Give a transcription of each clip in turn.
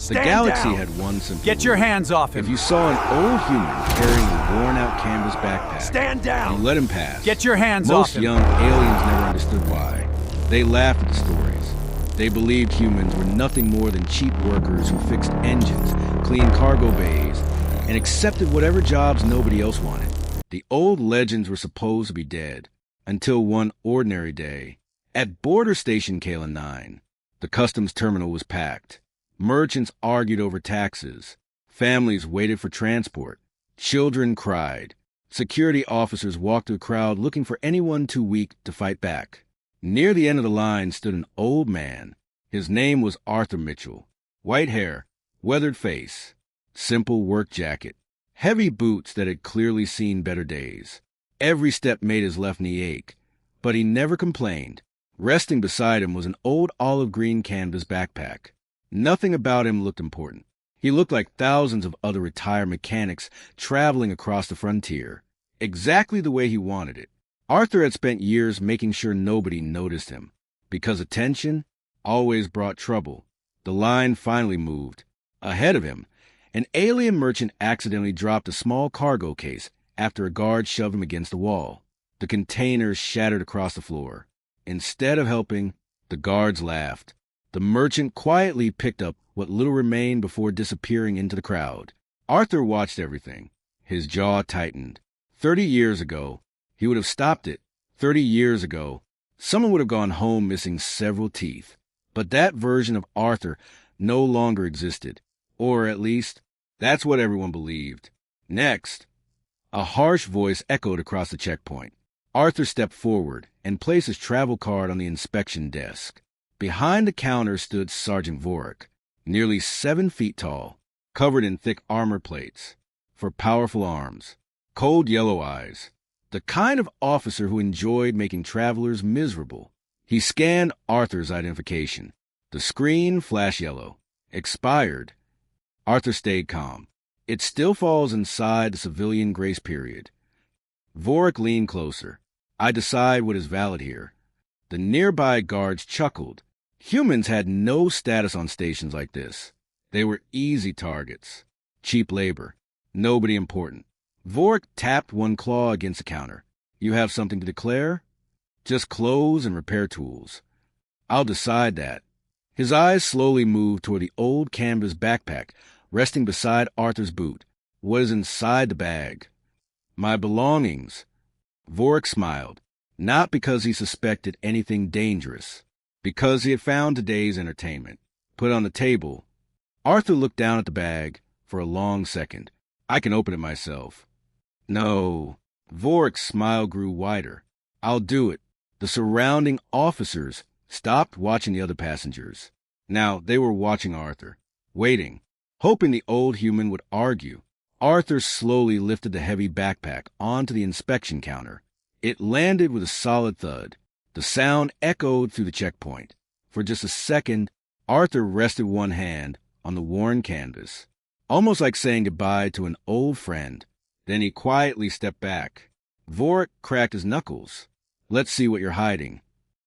The galaxy had one simple Get your rule. hands off him. If you saw an old human carrying a worn-out canvas backpack, Stand down. you let him pass. Get your hands off Most him. young aliens never understood why. They laughed at the stories. They believed humans were nothing more than cheap workers who fixed engines, cleaned cargo bays, and accepted whatever jobs nobody else wanted. The old legends were supposed to be dead, until one ordinary day. At Border Station Kalen 9, the customs terminal was packed. Merchants argued over taxes. Families waited for transport. Children cried. Security officers walked through the crowd looking for anyone too weak to fight back. Near the end of the line stood an old man. His name was Arthur Mitchell. White hair, weathered face, simple work jacket, heavy boots that had clearly seen better days. Every step made his left knee ache, but he never complained. Resting beside him was an old olive green canvas backpack. Nothing about him looked important. He looked like thousands of other retired mechanics traveling across the frontier, exactly the way he wanted it. Arthur had spent years making sure nobody noticed him, because attention always brought trouble. The line finally moved. Ahead of him, an alien merchant accidentally dropped a small cargo case after a guard shoved him against the wall. The container shattered across the floor. Instead of helping, the guards laughed. The merchant quietly picked up what little remained before disappearing into the crowd. Arthur watched everything. His jaw tightened. 30 years ago, he would have stopped it. 30 years ago, someone would have gone home missing several teeth. But that version of Arthur no longer existed. Or at least, that's what everyone believed. Next, a harsh voice echoed across the checkpoint. Arthur stepped forward and placed his travel card on the inspection desk. Behind the counter stood Sergeant Vorik, nearly 7 feet tall, covered in thick armor plates, for powerful arms, cold yellow eyes, the kind of officer who enjoyed making travelers miserable. He scanned Arthur's identification. The screen flashed yellow. Expired. Arthur stayed calm. It still falls inside the civilian grace period. Vorik leaned closer. I decide what is valid here. The nearby guards chuckled. Humans had no status on stations like this. They were easy targets. Cheap labor. Nobody important. Vorik tapped one claw against the counter. You have something to declare? Just clothes and repair tools. I'll decide that. His eyes slowly moved toward the old canvas backpack resting beside Arthur's boot. What is inside the bag? My belongings. Vorik smiled, not because he suspected anything dangerous, because he had found today's entertainment. Put on the table. Arthur looked down at the bag for a long second. I can open it myself. No. Vorik's smile grew wider. I'll do it. The surrounding officers stopped watching the other passengers. Now they were watching Arthur, waiting, hoping the old human would argue. Arthur slowly lifted the heavy backpack onto the inspection counter. It landed with a solid thud. The sound echoed through the checkpoint. For just a second, Arthur rested one hand on the worn canvas, almost like saying goodbye to an old friend. Then he quietly stepped back. Vorik cracked his knuckles. Let's see what you're hiding.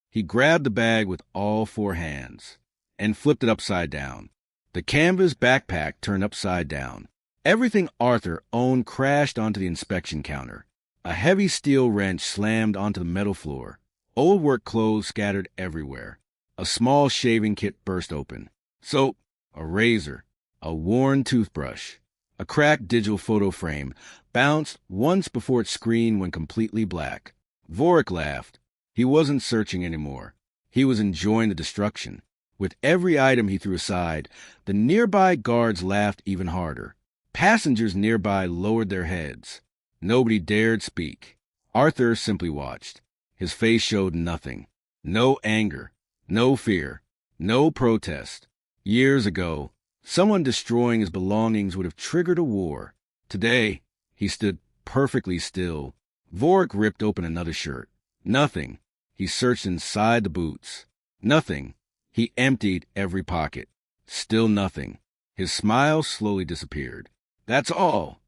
He grabbed the bag with all 4 hands and flipped it upside down. The canvas backpack turned upside down. Everything Arthur owned crashed onto the inspection counter. A heavy steel wrench slammed onto the metal floor. Old work clothes scattered everywhere. A small shaving kit burst open. Soap, a razor, a worn toothbrush. A cracked digital photo frame bounced once before its screen went completely black. Vorik laughed. He wasn't searching anymore. He was enjoying the destruction. With every item he threw aside, the nearby guards laughed even harder. Passengers nearby lowered their heads. Nobody dared speak. Arthur simply watched. His face showed nothing. No anger, no fear, no protest. Years ago, someone destroying his belongings would have triggered a war. Today, he stood perfectly still. Vorik ripped open another shirt. Nothing. He searched inside the boots. Nothing. He emptied every pocket. Still nothing. His smile slowly disappeared. That's all.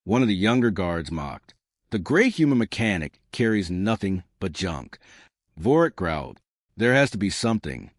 One of the younger guards mocked. The gray human mechanic carries nothing but junk. Vorik growled. There has to be something.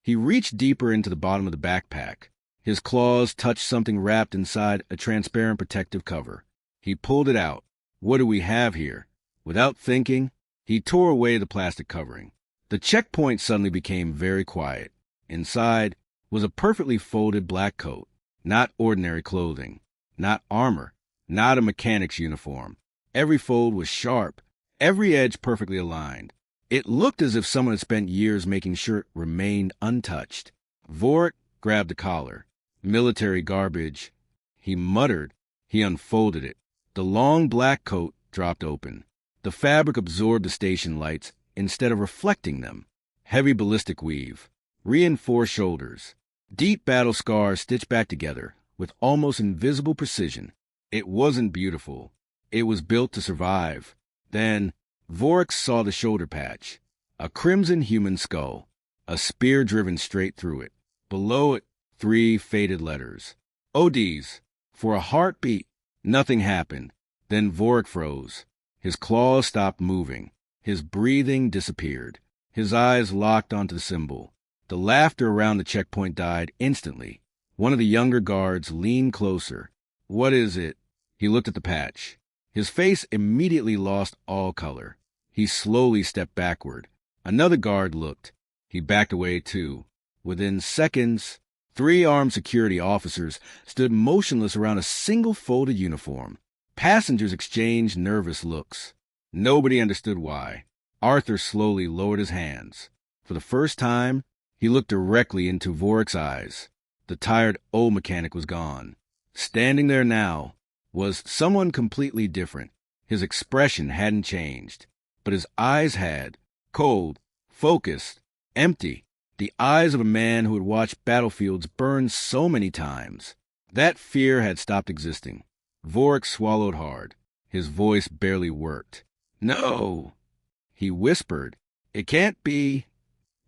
He reached deeper into the bottom of the backpack. His claws touched something wrapped inside a transparent protective cover. He pulled it out. What do we have here? Without thinking, he tore away the plastic covering. The checkpoint suddenly became very quiet. Inside was a perfectly folded black coat, not ordinary clothing, not armor, not a mechanic's uniform. Every fold was sharp, every edge perfectly aligned. It looked as if someone had spent years making sure it remained untouched. Vorik grabbed the collar. Military garbage. He muttered. He unfolded it. The long black coat dropped open. The fabric absorbed the station lights instead of reflecting them. Heavy ballistic weave. Reinforced shoulders. Deep battle scars stitched back together with almost invisible precision. It wasn't beautiful. It was built to survive. Then Vorik saw the shoulder patch. A crimson human skull. A spear driven straight through it. Below it, 3 faded letters. ODs. For a heartbeat, nothing happened. Then Vorik froze. His claws stopped moving. His breathing disappeared. His eyes locked onto the symbol. The laughter around the checkpoint died instantly. One of the younger guards leaned closer. What is it? He looked at the patch. His face immediately lost all color. He slowly stepped backward. Another guard looked. He backed away too. Within seconds, 3 armed security officers stood motionless around a single folded uniform. Passengers exchanged nervous looks. Nobody understood why. Arthur slowly lowered his hands. For the first time, he looked directly into Vorik's eyes. The tired old mechanic was gone. Standing there now was someone completely different. His expression hadn't changed, but his eyes had. Cold, focused, empty. The eyes of a man who had watched battlefields burn so many times. That fear had stopped existing. Vorik swallowed hard. His voice barely worked. No, he whispered. It can't be.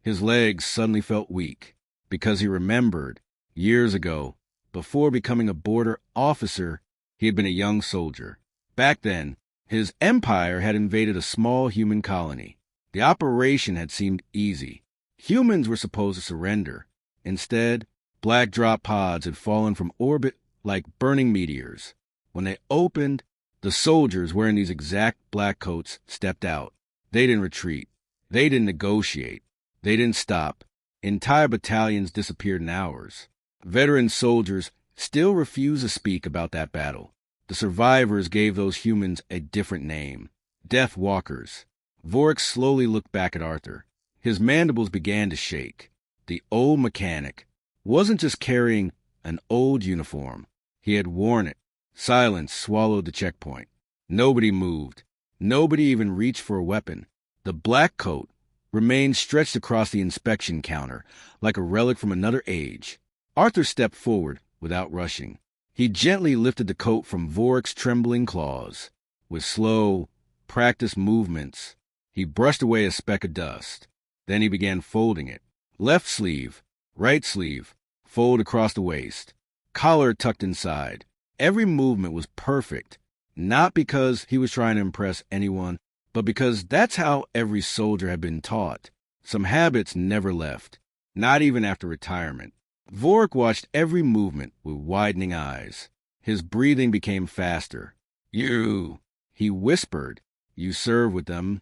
His legs suddenly felt weak because he remembered, years ago, before becoming a border officer, he had been a young soldier. Back then, his empire had invaded a small human colony. The operation had seemed easy. Humans were supposed to surrender. Instead, black drop pods had fallen from orbit like burning meteors. When they opened, the soldiers wearing these exact black coats stepped out. They didn't retreat. They didn't negotiate. They didn't stop. Entire battalions disappeared in hours. Veteran soldiers still refused to speak about that battle. The survivors gave those humans a different name. Death Walkers. Vorik slowly looked back at Arthur. His mandibles began to shake. The old mechanic wasn't just carrying an old uniform. He had worn it. Silence swallowed the checkpoint. Nobody moved. Nobody even reached for a weapon. The black coat remained stretched across the inspection counter like a relic from another age. Arthur stepped forward without rushing. He gently lifted the coat from Vorik's trembling claws. With slow, practiced movements, he brushed away a speck of dust. Then he began folding it. Left sleeve, right sleeve, fold across the waist. Collar tucked inside. Every movement was perfect, not because he was trying to impress anyone, but because that's how every soldier had been taught. Some habits never left, not even after retirement. Vorik watched every movement with widening eyes. His breathing became faster. You, he whispered, you serve with them.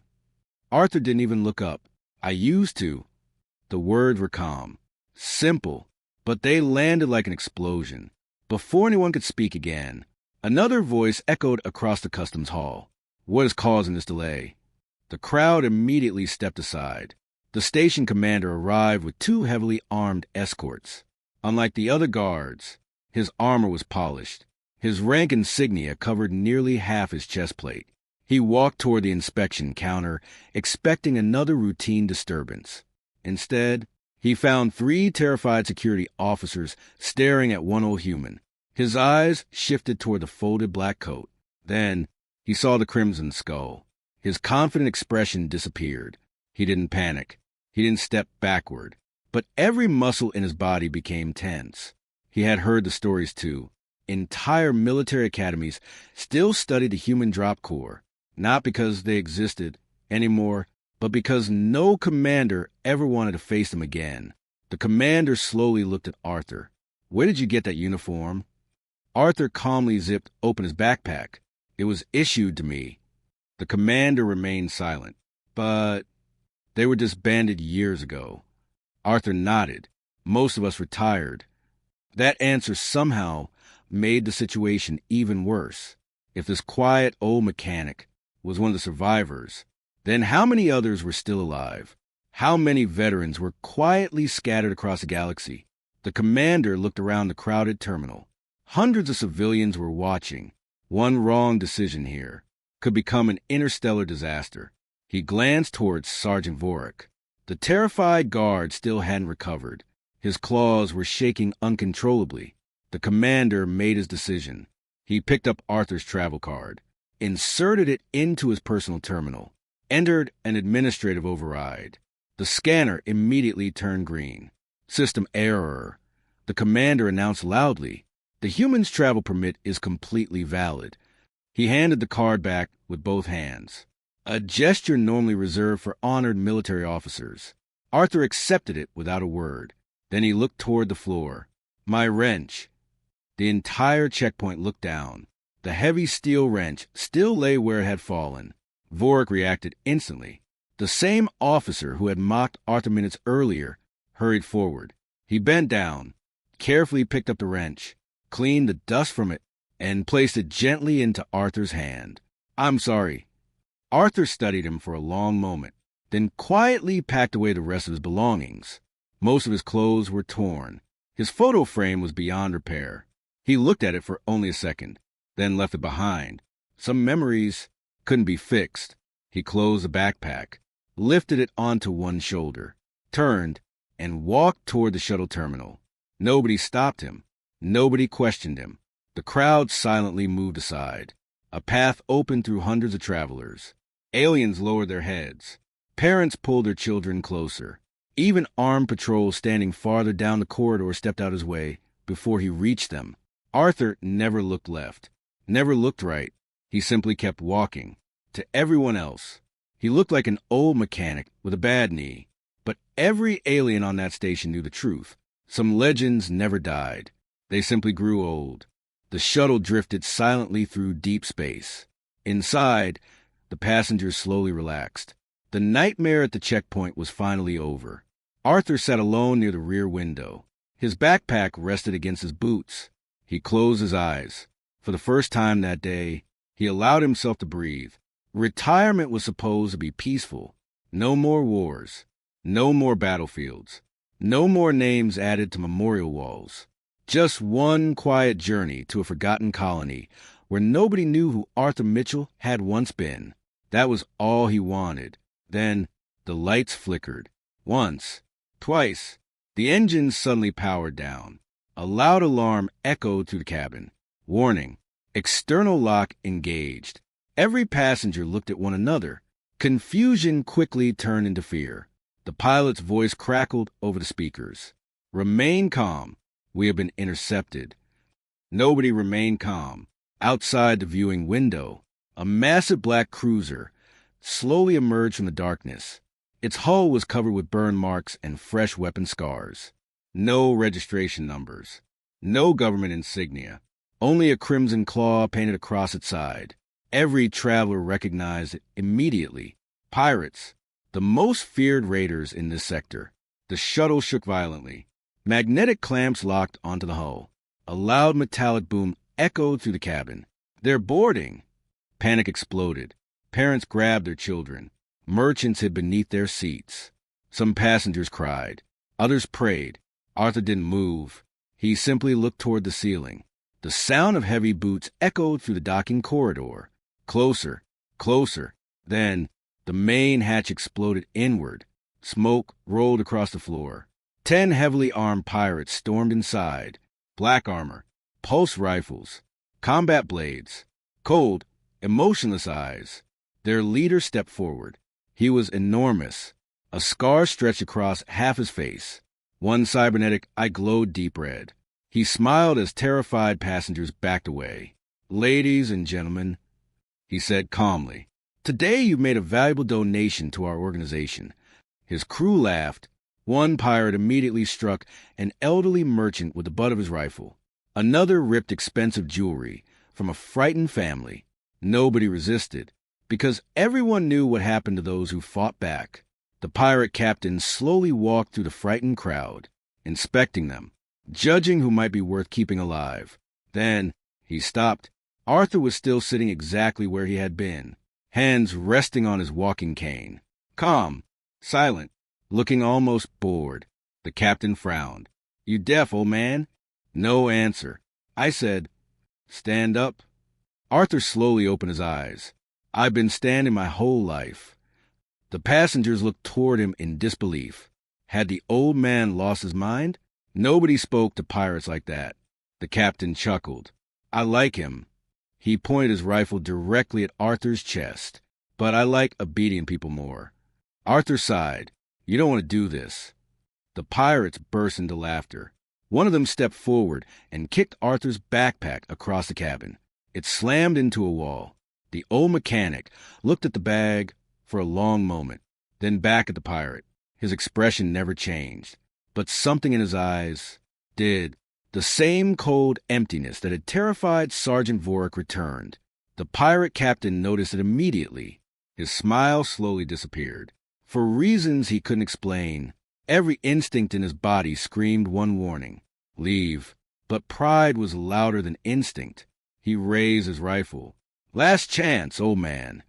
Arthur didn't even look up. I used to. The words were calm, simple, but they landed like an explosion. Before anyone could speak again, another voice echoed across the customs hall. What is causing this delay? The crowd immediately stepped aside. The station commander arrived with 2 heavily armed escorts. Unlike the other guards, his armor was polished. His rank insignia covered nearly half his chest plate. He walked toward the inspection counter, expecting another routine disturbance. Instead, he found 3 terrified security officers staring at one old human. His eyes shifted toward the folded black coat. Then, he saw the crimson skull. His confident expression disappeared. He didn't panic. He didn't step backward. But every muscle in his body became tense. He had heard the stories too. Entire military academies still studied the human drop corps, not because they existed anymore, but because no commander ever wanted to face them again. The commander slowly looked at Arthur. Where did you get that uniform? Arthur calmly zipped open his backpack. It was issued to me. The commander remained silent. But they were disbanded years ago. Arthur nodded. Most of us retired. That answer somehow made the situation even worse. If this quiet old mechanic was one of the survivors, then how many others were still alive? How many veterans were quietly scattered across the galaxy? The commander looked around the crowded terminal. Hundreds of civilians were watching. One wrong decision here could become an interstellar disaster. He glanced towards Sergeant Vorik. The terrified guard still hadn't recovered. His claws were shaking uncontrollably. The commander made his decision. He picked up Arthur's travel card, inserted it into his personal terminal, entered an administrative override. The scanner immediately turned green. System error. The commander announced loudly, "The human's travel permit is completely valid." He handed the card back with both hands, a gesture normally reserved for honored military officers. Arthur accepted it without a word. Then he looked toward the floor. My wrench. The entire checkpoint looked down. The heavy steel wrench still lay where it had fallen. Vorik reacted instantly. The same officer who had mocked Arthur minutes earlier hurried forward. He bent down, carefully picked up the wrench, cleaned the dust from it, and placed it gently into Arthur's hand. "I'm sorry." Arthur studied him for a long moment, then quietly packed away the rest of his belongings. Most of his clothes were torn. His photo frame was beyond repair. He looked at it for only a second, then left it behind. Some memories couldn't be fixed. He closed the backpack, lifted it onto one shoulder, turned, and walked toward the shuttle terminal. Nobody stopped him. Nobody questioned him. The crowd silently moved aside. A path opened through hundreds of travelers. Aliens lowered their heads. Parents pulled their children closer. Even armed patrols standing farther down the corridor stepped out his way before he reached them. Arthur never looked left, never looked right. He simply kept walking. To everyone else, he looked like an old mechanic with a bad knee. But every alien on that station knew the truth. Some legends never died. They simply grew old. The shuttle drifted silently through deep space. Inside, the passengers slowly relaxed. The nightmare at the checkpoint was finally over. Arthur sat alone near the rear window. His backpack rested against his boots. He closed his eyes. For the first time that day, he allowed himself to breathe. Retirement was supposed to be peaceful. No more wars. No more battlefields. No more names added to memorial walls. Just one quiet journey to a forgotten colony where nobody knew who Arthur Mitchell had once been. That was all he wanted. Then the lights flickered. Once, twice, the engines suddenly powered down. A loud alarm echoed through the cabin. Warning, external lock engaged. Every passenger looked at one another. Confusion quickly turned into fear. The pilot's voice crackled over the speakers. "Remain calm. We have been intercepted." Nobody remained calm. Outside the viewing window, a massive black cruiser slowly emerged from the darkness. Its hull was covered with burn marks and fresh weapon scars. No registration numbers. No government insignia. Only a crimson claw painted across its side. Every traveler recognized it immediately. Pirates, the most feared raiders in this sector. The shuttle shook violently. Magnetic clamps locked onto the hull. A loud metallic boom echoed through the cabin. "They're boarding!" Panic exploded. Parents grabbed their children. Merchants hid beneath their seats. Some passengers cried. Others prayed. Arthur didn't move. He simply looked toward the ceiling. The sound of heavy boots echoed through the docking corridor. Closer, closer. Then the main hatch exploded inward. Smoke rolled across the floor. 10 heavily armed pirates stormed inside. Black armor, pulse rifles, combat blades, cold, emotionless eyes. Their leader stepped forward. He was enormous. A scar stretched across half his face. One cybernetic eye glowed deep red. He smiled as terrified passengers backed away. "Ladies and gentlemen," he said calmly, "today you've made a valuable donation to our organization." His crew laughed. One pirate immediately struck an elderly merchant with the butt of his rifle. Another ripped expensive jewelry from a frightened family. Nobody resisted, because everyone knew what happened to those who fought back. The pirate captain slowly walked through the frightened crowd, inspecting them, judging who might be worth keeping alive. Then he stopped. Arthur was still sitting exactly where he had been, hands resting on his walking cane. Calm, silent, looking almost bored. The captain frowned. "You deaf, old man?" No answer. I said, "Stand up." Arthur slowly opened his eyes. "I've been standing my whole life." The passengers looked toward him in disbelief. Had the old man lost his mind? Nobody spoke to pirates like that. The captain chuckled. "I like him." He pointed his rifle directly at Arthur's chest. "But I like obedient people more." Arthur sighed. "You don't want to do this." The pirates burst into laughter. One of them stepped forward and kicked Arthur's backpack across the cabin. It slammed into a wall. The old mechanic looked at the bag for a long moment, then back at the pirate. His expression never changed, but something in his eyes did. The same cold emptiness that had terrified Sergeant Vorik returned. The pirate captain noticed it immediately. His smile slowly disappeared. For reasons he couldn't explain, every instinct in his body screamed one warning: leave. But pride was louder than instinct. He raised his rifle. "Last chance, old man."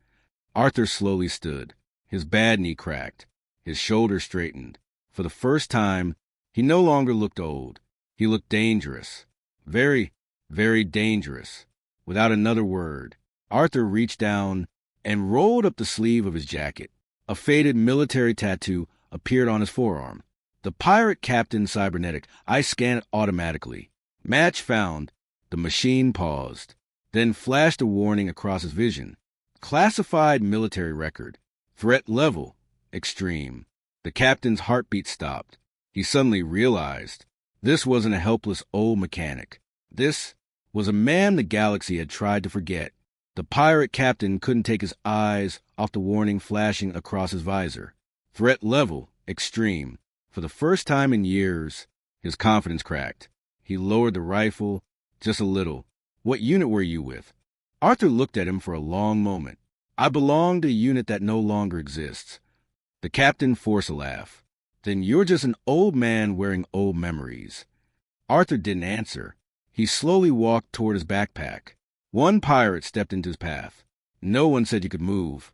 Arthur slowly stood. His bad knee cracked. His shoulder straightened. For the first time, he no longer looked old. He looked dangerous. Very, very dangerous. Without another word, Arthur reached down and rolled up the sleeve of his jacket. A faded military tattoo appeared on his forearm. The pirate captain's cybernetic. I scanned it automatically. Match found. The machine paused, then flashed a warning across his vision. Classified military record. Threat level: extreme. The captain's heartbeat stopped. He suddenly realized this wasn't a helpless old mechanic. This was a man the galaxy had tried to forget. The pirate captain couldn't take his eyes off the warning flashing across his visor. Threat level: extreme. For the first time in years, his confidence cracked. He lowered the rifle just a little. "What unit were you with?" Arthur looked at him for a long moment. "I belong to a unit that no longer exists." The captain forced a laugh. "Then you're just an old man wearing old memories." Arthur didn't answer. He slowly walked toward his backpack. One pirate stepped into his path. No one said you could move.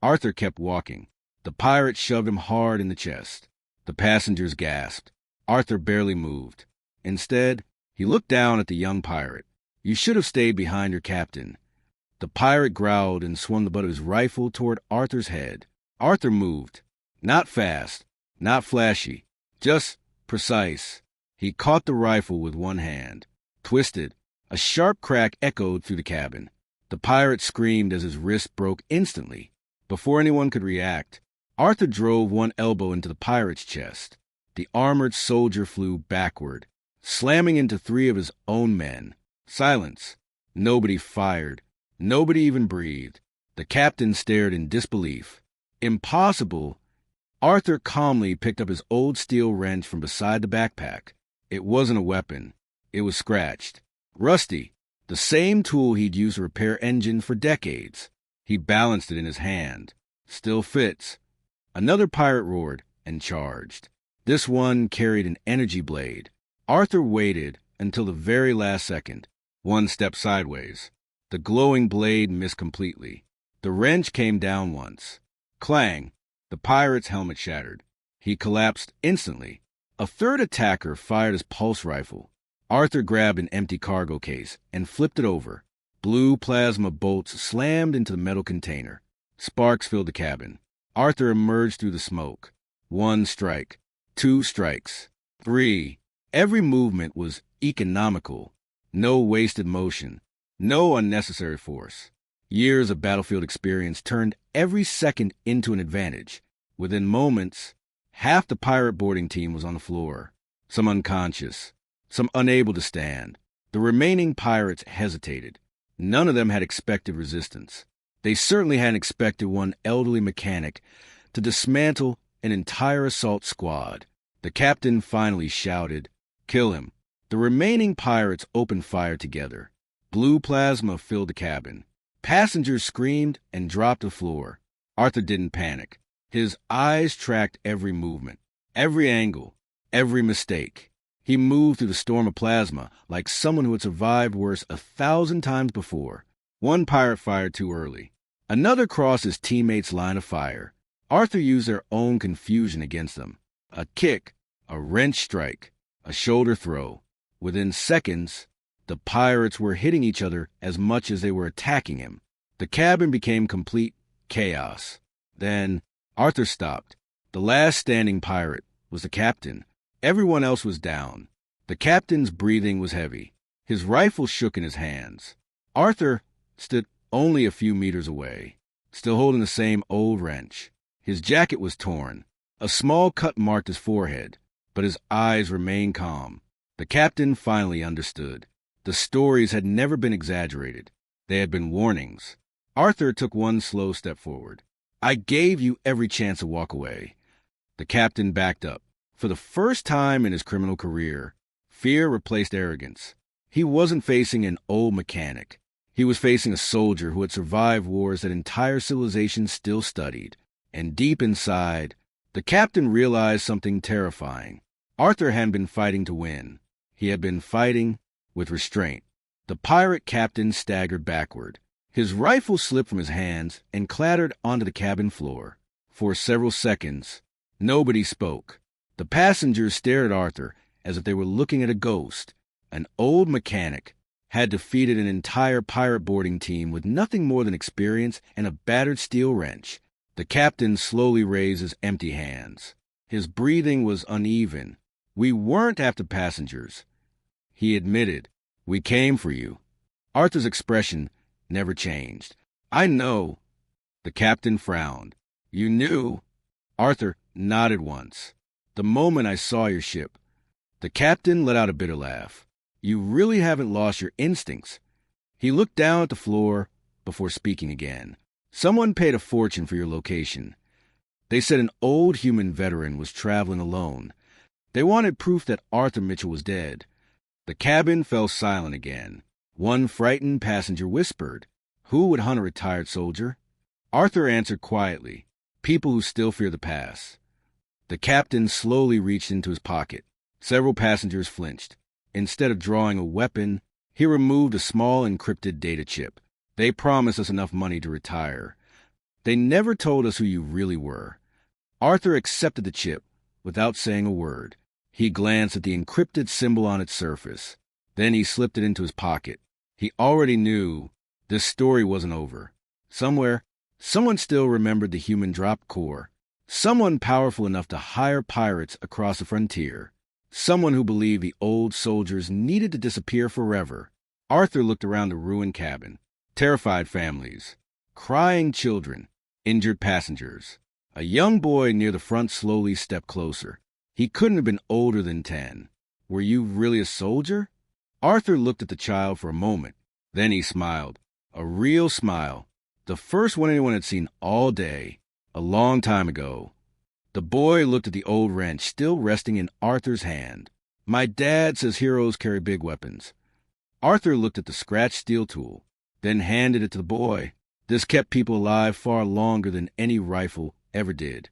Arthur kept walking. The pirate shoved him hard in the chest. The passengers gasped. Arthur barely moved. Instead, he looked down at the young pirate. "You should have stayed behind your captain." The pirate growled and swung the butt of his rifle toward Arthur's head. Arthur moved. Not fast, not flashy, just precise. He caught the rifle with one hand, twisted. A sharp crack echoed through the cabin. The pirate screamed as his wrist broke instantly. Before anyone could react, Arthur drove one elbow into the pirate's chest. The armored soldier flew backward, slamming into three of his own men. Silence. Nobody fired. Nobody even breathed. The captain stared in disbelief. Impossible. Arthur calmly picked up his old steel wrench from beside the backpack. It wasn't a weapon. It was scratched. Rusty. The same tool he'd used to repair engines for decades. He balanced it in his hand. Still fits. Another pirate roared and charged. This one carried an energy blade. Arthur waited until the very last second. One stepped sideways. The glowing blade missed completely. The wrench came down once. Clang! The pirate's helmet shattered. He collapsed instantly. A third attacker fired his pulse rifle. Arthur grabbed an empty cargo case and flipped it over. Blue plasma bolts slammed into the metal container. Sparks filled the cabin. Arthur emerged through the smoke. One strike. Two strikes. Three. Every movement was economical. No wasted motion. No unnecessary force. Years of battlefield experience turned every second into an advantage. Within moments, half the pirate boarding team was on the floor. Some unconscious. Some unable to stand. The remaining pirates hesitated. None of them had expected resistance. They certainly hadn't expected one elderly mechanic to dismantle an entire assault squad. The captain finally shouted, "Kill him." The remaining pirates opened fire together. Blue plasma filled the cabin. Passengers screamed and dropped to the floor. Arthur didn't panic. His eyes tracked every movement, every angle, every mistake. He moved through the storm of plasma like someone who had survived worse 1,000 times before. One pirate fired too early. Another crossed his teammates' line of fire. Arthur used their own confusion against them. A kick, a wrench strike, a shoulder throw. Within seconds, the pirates were hitting each other as much as they were attacking him. The cabin became complete chaos. Then Arthur stopped. The last standing pirate was the captain. Everyone else was down. The captain's breathing was heavy. His rifle shook in his hands. Arthur stood only a few meters away, still holding the same old wrench. His jacket was torn. A small cut marked his forehead, but his eyes remained calm. The captain finally understood. The stories had never been exaggerated. They had been warnings. Arthur took one slow step forward. "I gave you every chance to walk away." The captain backed up. For the first time in his criminal career, fear replaced arrogance. He wasn't facing an old mechanic. He was facing a soldier who had survived wars that entire civilizations still studied. And deep inside, the captain realized something terrifying. Arthur hadn't been fighting to win. He had been fighting with restraint. The pirate captain staggered backward. His rifle slipped from his hands and clattered onto the cabin floor. For several seconds, nobody spoke. The passengers stared at Arthur as if they were looking at a ghost. An old mechanic had defeated an entire pirate boarding team with nothing more than experience and a battered steel wrench. The captain slowly raised his empty hands. His breathing was uneven. "We weren't after passengers," he admitted. "We came for you." Arthur's expression never changed. "I know." The captain frowned. "You knew?" Arthur nodded once. "The moment I saw your ship." The captain let out a bitter laugh. "You really haven't lost your instincts." He looked down at the floor before speaking again. "Someone paid a fortune for your location. They said an old human veteran was traveling alone. They wanted proof that Arthur Mitchell was dead." The cabin fell silent again. One frightened passenger whispered, "Who would hunt a retired soldier?" Arthur answered quietly, "People who still fear the past." The captain slowly reached into his pocket. Several passengers flinched. Instead of drawing a weapon, he removed a small encrypted data chip. "They promised us enough money to retire. They never told us who you really were." Arthur accepted the chip without saying a word. He glanced at the encrypted symbol on its surface. Then he slipped it into his pocket. He already knew this story wasn't over. Somewhere, someone still remembered the human drop core. Someone powerful enough to hire pirates across the frontier. Someone who believed the old soldiers needed to disappear forever. Arthur looked around the ruined cabin. Terrified families. Crying children. Injured passengers. A young boy near the front slowly stepped closer. He couldn't have been older than 10. "Were you really a soldier?" Arthur looked at the child for a moment. Then he smiled. A real smile. The first one anyone had seen all day. A long time ago. The boy looked at the old wrench still resting in Arthur's hand. "My dad says heroes carry big weapons." Arthur looked at the scratched steel tool, then handed it to the boy. This kept people alive far longer than any rifle ever did.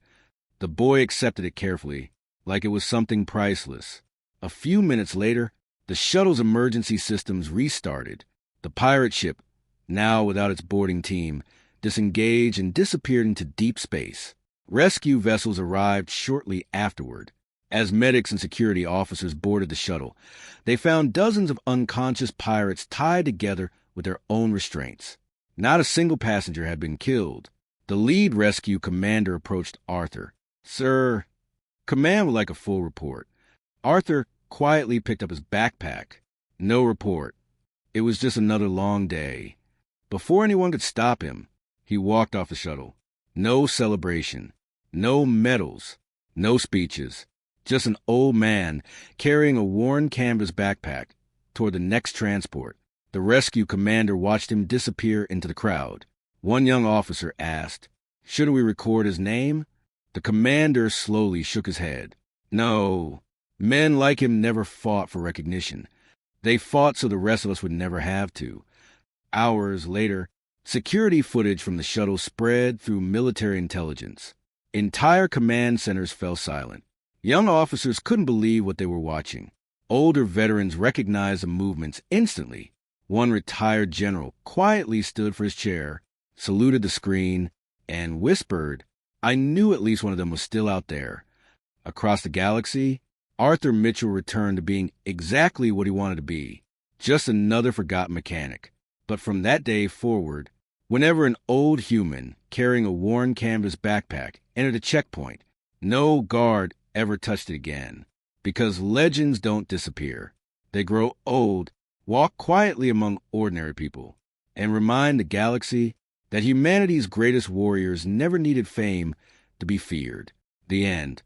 The boy accepted it carefully, like it was something priceless. A few minutes later, the shuttle's emergency systems restarted. The pirate ship, now without its boarding team, disengaged and disappeared into deep space. Rescue vessels arrived shortly afterward. As medics and security officers boarded the shuttle, they found dozens of unconscious pirates tied together with their own restraints. Not a single passenger had been killed. The lead rescue commander approached Arthur. "Sir, command would like a full report." Arthur quietly picked up his backpack. No report. It was just another long day. Before anyone could stop him, he walked off the shuttle. No celebration. No medals. No speeches. Just an old man carrying a worn canvas backpack toward the next transport. The rescue commander watched him disappear into the crowd. One young officer asked, "Shouldn't we record his name?" The commander slowly shook his head. No, men like him never fought for recognition. They fought so the rest of us would never have to. Hours later, security footage from the shuttle spread through military intelligence. Entire command centers fell silent. Young officers couldn't believe what they were watching. Older veterans recognized the movements instantly. One retired general quietly stood for his chair, saluted the screen, and whispered, "I knew at least one of them was still out there." Across the galaxy, Arthur Mitchell returned to being exactly what he wanted to be, just another forgotten mechanic. But from that day forward, whenever an old human carrying a worn canvas backpack entered a checkpoint, no guard ever touched it again. Because legends don't disappear. They grow old, walk quietly among ordinary people, and remind the galaxy that humanity's greatest warriors never needed fame to be feared. The end.